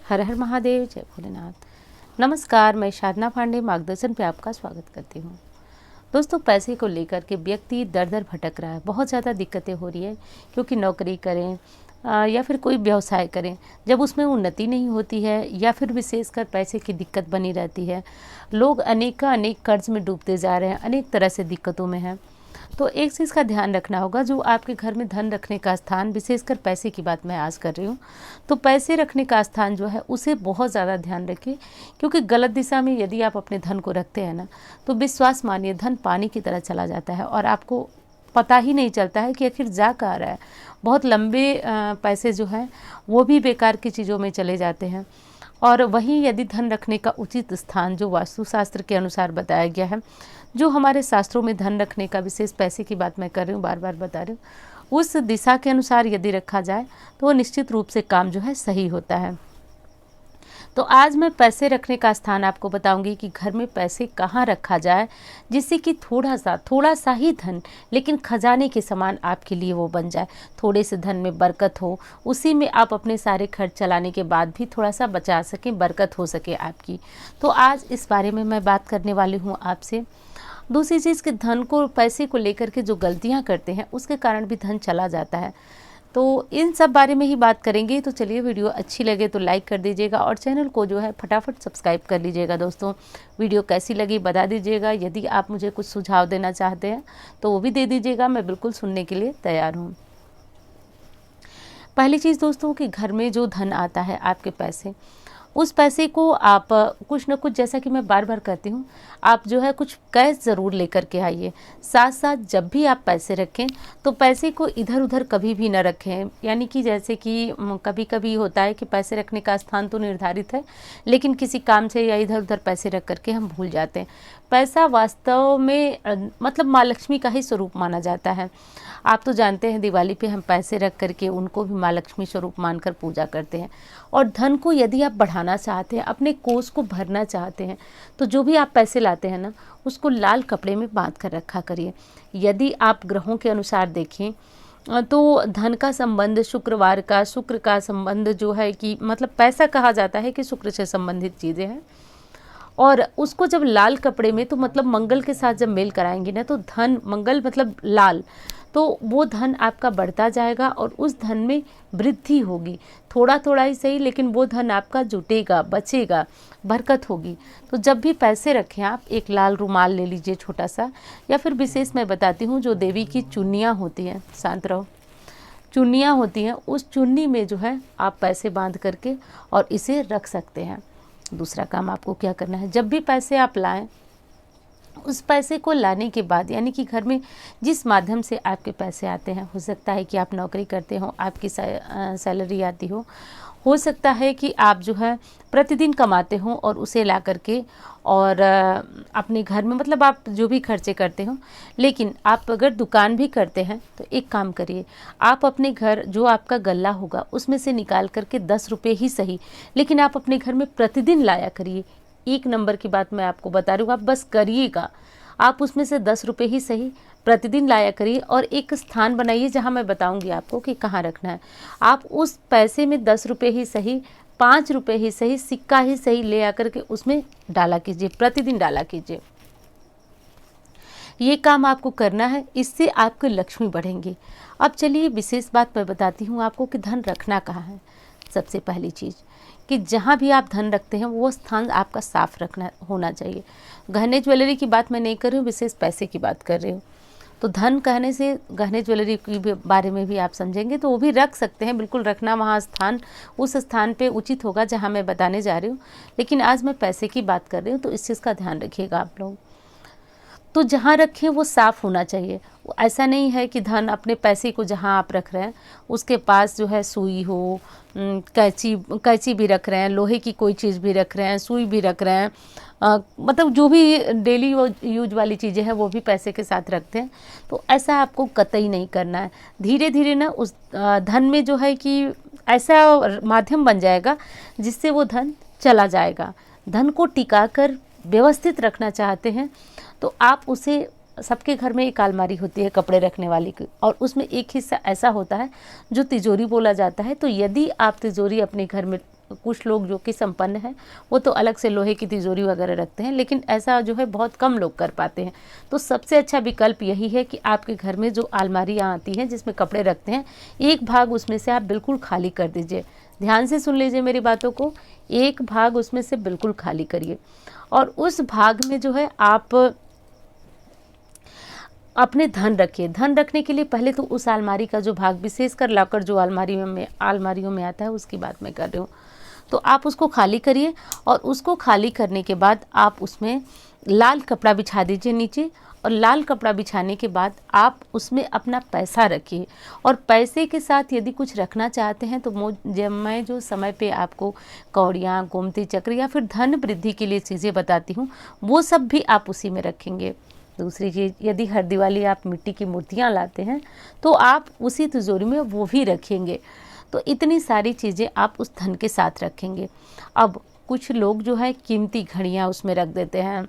हर हर महादेव, जय भोलेनाथ। नमस्कार, मैं साधना पांडे मार्गदर्शन पे आपका स्वागत करती हूँ। दोस्तों, पैसे को लेकर के व्यक्ति दर दर भटक रहा है, बहुत ज़्यादा दिक्कतें हो रही है क्योंकि नौकरी करें या फिर कोई व्यवसाय करें, जब उसमें उन्नति नहीं होती है या फिर विशेषकर पैसे की दिक्कत बनी रहती है, लोग अनेक कर्ज में डूबते जा रहे हैं, अनेक तरह से दिक्कतों में हैं। तो एक चीज़ का ध्यान रखना होगा, जो आपके घर में धन रखने का स्थान, विशेषकर पैसे की बात मैं आज कर रही हूँ, तो पैसे रखने का स्थान जो है उसे बहुत ज़्यादा ध्यान रखिए, क्योंकि गलत दिशा में यदि आप अपने धन को रखते हैं ना, तो विश्वास मानिए धन पानी की तरह चला जाता है और आपको पता ही नहीं चलता है कि आखिर जा कहाँ रहा है। बहुत लंबे पैसे जो हैं वो भी बेकार की चीज़ों में चले जाते हैं। और वहीं यदि धन रखने का उचित स्थान जो वास्तुशास्त्र के अनुसार बताया गया है, जो हमारे शास्त्रों में धन रखने का, विशेष पैसे की बात मैं कर रही हूँ, बार बार बता रही हूँ, उस दिशा के अनुसार यदि रखा जाए तो वो निश्चित रूप से काम जो है सही होता है। तो आज मैं पैसे रखने का स्थान आपको बताऊंगी कि घर में पैसे कहाँ रखा जाए, जिससे कि थोड़ा सा ही धन लेकिन खजाने के समान आपके लिए वो बन जाए। थोड़े से धन में बरकत हो, उसी में आप अपने सारे खर्च चलाने के बाद भी थोड़ा सा बचा सकें, बरकत हो सके आपकी। तो आज इस बारे में मैं बात करने वाली हूँ आपसे। दूसरी चीज़ कि धन को, पैसे को लेकर के जो गलतियाँ करते हैं उसके कारण भी धन चला जाता है। तो इन सब बारे में ही बात करेंगे। तो चलिए, वीडियो अच्छी लगे तो लाइक कर दीजिएगा और चैनल को जो है फटाफट सब्सक्राइब कर लीजिएगा। दोस्तों, वीडियो कैसी लगी बता दीजिएगा। यदि आप मुझे कुछ सुझाव देना चाहते हैं तो वो भी दे दीजिएगा, मैं बिल्कुल सुनने के लिए तैयार हूँ। पहली चीज़ दोस्तों कि घर में जो धन आता है, आपके पैसे, उस पैसे को आप कुछ न कुछ, जैसा कि मैं बार बार कहती हूँ, आप जो है कुछ कैश ज़रूर लेकर के आइए। साथ साथ जब भी आप पैसे रखें तो पैसे को इधर उधर कभी भी न रखें। यानी कि जैसे कि कभी कभी होता है कि पैसे रखने का स्थान तो निर्धारित है, लेकिन किसी काम से या इधर उधर पैसे रख करके हम भूल जाते हैं। पैसा वास्तव में मतलब माँ लक्ष्मी का ही स्वरूप माना जाता है। आप तो जानते हैं, दिवाली पे हम पैसे रख करके उनको भी माँ लक्ष्मी स्वरूप मानकर पूजा करते हैं। और धन को यदि आप बढ़ाना चाहते हैं, अपने कोष को भरना चाहते हैं, तो जो भी आप पैसे लाते हैं ना, उसको लाल कपड़े में बांध कर रखा करिए। यदि आप ग्रहों के अनुसार देखें तो धन का संबंध शुक्र का संबंध जो है कि मतलब पैसा कहा जाता है कि शुक्र से संबंधित चीज़ें हैं। और उसको जब लाल कपड़े में, तो मतलब मंगल के साथ जब मेल कराएंगे ना, तो धन, मंगल मतलब लाल, तो वो धन आपका बढ़ता जाएगा और उस धन में वृद्धि होगी। थोड़ा थोड़ा ही सही, लेकिन वो धन आपका जुटेगा, बचेगा, बरकत होगी। तो जब भी पैसे रखें आप, एक लाल रुमाल ले लीजिए छोटा सा, या फिर विशेष मैं बताती हूँ, जो देवी की चुन्नियाँ होती हैं, शांत रहो, चुन्नियाँ होती हैं, उस चुन्नी में जो है आप पैसे बांध करके और इसे रख सकते हैं। दूसरा काम आपको क्या करना है, जब भी पैसे आप लाएं, उस पैसे को लाने के बाद, यानी कि घर में जिस माध्यम से आपके पैसे आते हैं, हो सकता है कि आप नौकरी करते हो, आपकी सैलरी आती हो सकता है कि आप जो है प्रतिदिन कमाते हो और उसे ला करके और अपने घर में, मतलब आप जो भी खर्चे करते हो। लेकिन आप अगर दुकान भी करते हैं तो एक काम करिए, आप अपने घर जो आपका गल्ला होगा उसमें से निकाल करके 10 रुपये ही सही, लेकिन आप अपने घर में प्रतिदिन लाया करिए। एक नंबर की बात मैं आपको बता रही हूँ, आप बस करिएगा। आप उसमें से 10 रुपये ही सही प्रतिदिन लाया करिए और एक स्थान बनाइए जहाँ मैं बताऊंगी आपको कि कहाँ रखना है। आप उस पैसे में 10 रुपये ही सही, 5 रुपये ही सही, सिक्का ही सही ले आकर के उसमें डाला कीजिए, प्रतिदिन डाला कीजिए। ये काम आपको करना है, इससे आपकी लक्ष्मी बढ़ेंगी। अब चलिए, विशेष बात मैं बताती हूँ आपको कि धन रखना कहाँ है। सबसे पहली चीज़ कि जहाँ भी आप धन रखते हैं वो स्थान आपका साफ रखना होना चाहिए। गहने ज्वेलरी की बात मैं नहीं कर रही हूँ, विशेष पैसे की बात कर रही हूँ। तो धन कहने से गहने ज्वेलरी के बारे में भी आप समझेंगे तो वो भी रख सकते हैं, बिल्कुल रखना, वहाँ स्थान, उस स्थान पे उचित होगा जहाँ मैं बताने जा रही हूँ। लेकिन आज मैं पैसे की बात कर रही हूँ, तो इस चीज़ का ध्यान रखिएगा आप लोग। तो जहाँ रखें वो साफ़ होना चाहिए। ऐसा नहीं है कि धन, अपने पैसे को जहाँ आप रख रहे हैं उसके पास जो है सुई हो, कैंची भी रख रहे हैं, लोहे की कोई चीज़ भी रख रहे हैं, सुई भी रख रहे हैं, मतलब जो भी डेली यूज वाली चीज़ें हैं वो भी पैसे के साथ रखते हैं। तो ऐसा आपको कतई नहीं करना है। धीरे धीरे ना उस धन में जो है कि ऐसा माध्यम बन जाएगा जिससे वो धन चला जाएगा। धन को टिका कर व्यवस्थित रखना चाहते हैं तो आप उसे, सबके घर में एक अलमारी होती है कपड़े रखने वाली की, और उसमें एक हिस्सा ऐसा होता है जो तिजोरी बोला जाता है। तो यदि आप तिजोरी अपने घर में कुछ लोग जो कि संपन्न हैं वो तो अलग से लोहे की तिजोरी वगैरह रखते हैं, लेकिन ऐसा जो है बहुत कम लोग कर पाते हैं। तो सबसे अच्छा विकल्प यही है कि आपके घर में जो अलमारियाँ आती हैं जिसमें कपड़े रखते हैं, एक भाग उसमें से आप बिल्कुल खाली कर दीजिए। ध्यान से सुन लीजिए मेरी बातों को, एक भाग उसमें से बिल्कुल खाली करिए और उस भाग में जो है आप अपने धन रखिए। धन रखने के लिए पहले तो उस अलमारी का जो भाग, विशेषकर लॉकर जो अलमारियों में आता है उसकी बात मैं कर रही हूँ, तो आप उसको खाली करिए और उसको खाली करने के बाद आप उसमें लाल कपड़ा बिछा दीजिए नीचे, और लाल कपड़ा बिछाने के बाद आप उसमें अपना पैसा रखिए। और पैसे के साथ यदि कुछ रखना चाहते हैं तो मैं जो समय पे आपको कौड़ियाँ, गोमती चक्र या फिर धन वृद्धि के लिए चीज़ें बताती हूँ वो सब भी आप उसी में रखेंगे। दूसरी चीज़, यदि हर दिवाली आप मिट्टी की मूर्तियाँ लाते हैं तो आप उसी तिजोरी में वो भी रखेंगे। तो इतनी सारी चीज़ें आप उस धन के साथ रखेंगे। अब कुछ लोग जो है कीमती घड़ियाँ उसमें रख देते हैं,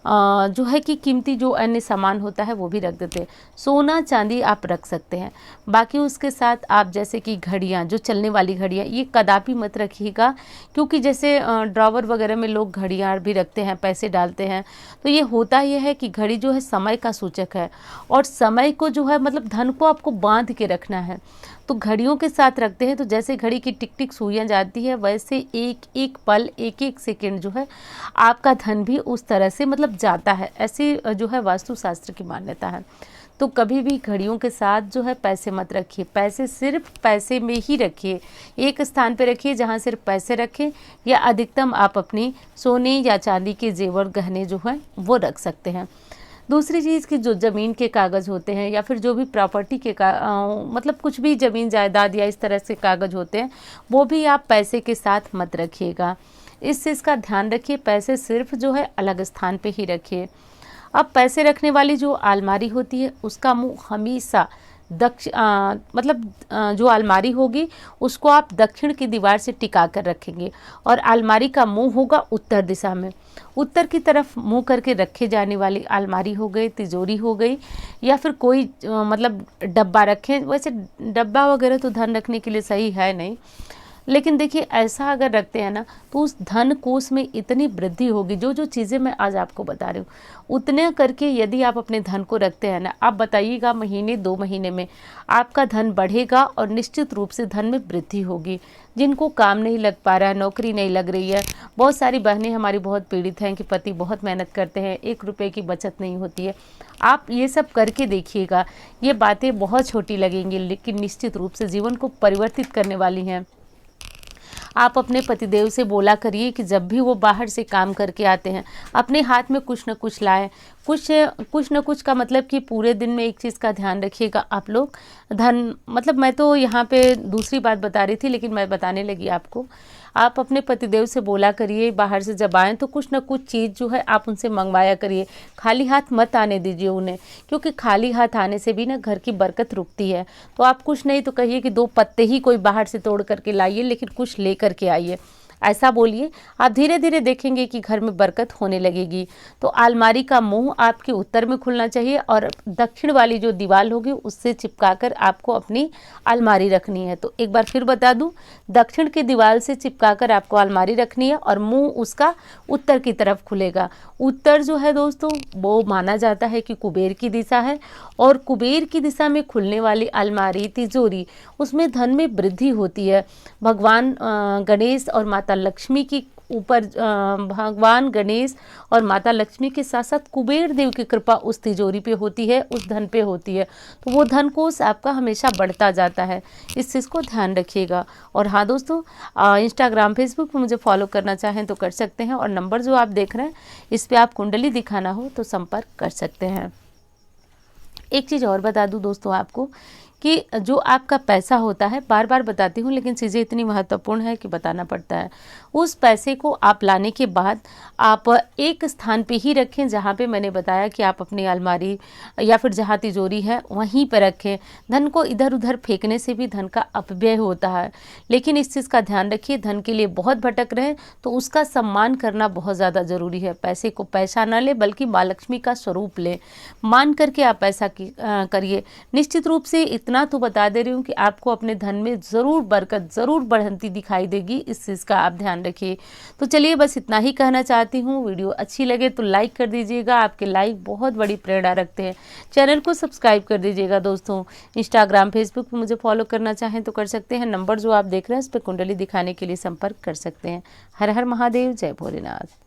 जो है कि कीमती जो अन्य सामान होता है वो भी रख देते हैं। सोना चांदी आप रख सकते हैं, बाकी उसके साथ आप जैसे कि घड़ियाँ, जो चलने वाली घड़ियाँ, ये कदापि मत रखिएगा, क्योंकि जैसे ड्रॉवर वगैरह में लोग घड़ियाँ भी रखते हैं, पैसे डालते हैं, तो ये होता ये है कि घड़ी जो है समय का सूचक है और समय को जो है मतलब धन को आपको बांध के रखना है। तो घड़ियों के साथ रखते हैं तो जैसे घड़ी की टिक टिक सुइयां जाती है वैसे एक एक पल, एक एक सेकंड जो है आपका धन भी उस तरह से मतलब जाता है। ऐसी जो है वास्तुशास्त्र की मान्यता है। तो कभी भी घड़ियों के साथ जो है पैसे मत रखिए, पैसे सिर्फ पैसे में ही रखिए, एक स्थान पे रखिए जहाँ सिर्फ पैसे रखें, या अधिकतम आप अपनी सोने या चांदी के जेवर गहने जो हैं वो रख सकते हैं। दूसरी चीज़ कि जो ज़मीन के कागज़ होते हैं या फिर जो भी प्रॉपर्टी के मतलब कुछ भी ज़मीन जायदाद या इस तरह से कागज़ होते हैं वो भी आप पैसे के साथ मत रखिएगा। इस चीज़ का ध्यान रखिए, पैसे सिर्फ जो है अलग स्थान पे ही रखिए। अब पैसे रखने वाली जो अलमारी होती है उसका मुंह हमेशा जो अलमारी होगी उसको आप दक्षिण की दीवार से टिका कर रखेंगे और अलमारी का मुंह होगा उत्तर दिशा में। उत्तर की तरफ मुंह करके रखे जाने वाली अलमारी हो गई, तिजोरी हो गई, या फिर कोई मतलब डब्बा रखें। वैसे डब्बा वगैरह तो धन रखने के लिए सही है नहीं, लेकिन देखिए ऐसा अगर रखते हैं ना तो उस धन कोष में इतनी वृद्धि होगी। जो जो चीज़ें मैं आज आपको बता रही हूँ उतने करके यदि आप अपने धन को रखते हैं ना, आप बताइएगा महीने 2 महीने में आपका धन बढ़ेगा और निश्चित रूप से धन में वृद्धि होगी। जिनको काम नहीं लग पा रहा है, नौकरी नहीं लग रही है, बहुत सारी बहनें हमारी बहुत पीड़ित हैं कि पति बहुत मेहनत करते हैं, 1 रुपये की बचत नहीं होती है। आप ये सब करके देखिएगा, ये बातें बहुत छोटी लगेंगी लेकिन निश्चित रूप से जीवन को परिवर्तित करने वाली हैं। आप अपने पतिदेव से बोला करिए कि जब भी वो बाहर से काम करके आते हैं अपने हाथ में कुछ न कुछ लाएं। कुछ न कुछ का मतलब कि पूरे दिन में एक चीज़ का ध्यान रखिएगा आप लोग, धन मतलब मैं तो यहाँ पे दूसरी बात बता रही थी लेकिन मैं बताने लगी आपको। आप अपने पतिदेव से बोला करिए बाहर से जब आएँ तो कुछ न कुछ चीज़ जो है आप उनसे मंगवाया करिए। खाली हाथ मत आने दीजिए उन्हें, क्योंकि खाली हाथ आने से भी ना घर की बरकत रुकती है। तो आप कुछ नहीं तो कहिए कि 2 पत्ते ही कोई बाहर से तोड़ करके लाइए, लेकिन कुछ ले करके आइए, ऐसा बोलिए। आप धीरे धीरे देखेंगे कि घर में बरकत होने लगेगी। तो अलमारी का मुंह आपके उत्तर में खुलना चाहिए और दक्षिण वाली जो दीवार होगी उससे चिपकाकर आपको अपनी अलमारी रखनी है। तो एक बार फिर बता दूं, दक्षिण की दीवार से चिपकाकर आपको अलमारी रखनी है और मुंह उसका उत्तर की तरफ खुलेगा। उत्तर जो है दोस्तों वो माना जाता है कि कुबेर की दिशा है, और कुबेर की दिशा में खुलने वाली अलमारी, तिजोरी, उसमें धन में वृद्धि होती है। भगवान गणेश और माता लक्ष्मी की ऊपर भगवान गणेश और माता लक्ष्मी के साथ साथ कुबेर देव की कृपा उस तिजोरी पे होती है, उस धन पे होती है। तो वो धन कोष आपका हमेशा बढ़ता जाता है, इस चीज़ को ध्यान रखिएगा। और हाँ दोस्तों, इंस्टाग्राम फेसबुक पे मुझे फॉलो करना चाहें तो कर सकते हैं, और नंबर जो आप देख रहे हैं इस पर आप कुंडली दिखाना हो तो संपर्क कर सकते हैं। एक चीज़ और बता दूं दोस्तों आपको कि जो आपका पैसा होता है, बार बार बताती हूँ लेकिन चीज़ें इतनी महत्वपूर्ण है कि बताना पड़ता है। उस पैसे को आप लाने के बाद आप एक स्थान पे ही रखें जहाँ पे मैंने बताया कि आप अपनी अलमारी या फिर जहाँ तिजोरी है वहीं पर रखें। धन को इधर उधर फेंकने से भी धन का अपव्यय होता है, लेकिन इस चीज़ का ध्यान रखिए, धन के लिए बहुत भटक रहे तो उसका सम्मान करना बहुत ज़्यादा ज़रूरी है। पैसे को पैसा न ले बल्कि माँ लक्ष्मी का स्वरूप ले, मान करके आप पैसा करिए। निश्चित रूप से इतना इतना तो बता दे रही हूँ कि आपको अपने धन में ज़रूर बरकत, ज़रूर बढ़ती दिखाई देगी। इस चीज़ का आप ध्यान रखिए। तो चलिए बस इतना ही कहना चाहती हूँ। वीडियो अच्छी लगे तो लाइक कर दीजिएगा, आपके लाइक बहुत बड़ी प्रेरणा रखते हैं। चैनल को सब्सक्राइब कर दीजिएगा दोस्तों। इंस्टाग्राम, फेसबुक पर मुझे फॉलो करना चाहें तो कर सकते हैं। नंबर जो आप देख रहे हैं उस पर कुंडली दिखाने के लिए संपर्क कर सकते हैं। हर हर महादेव, जय भोलेनाथ।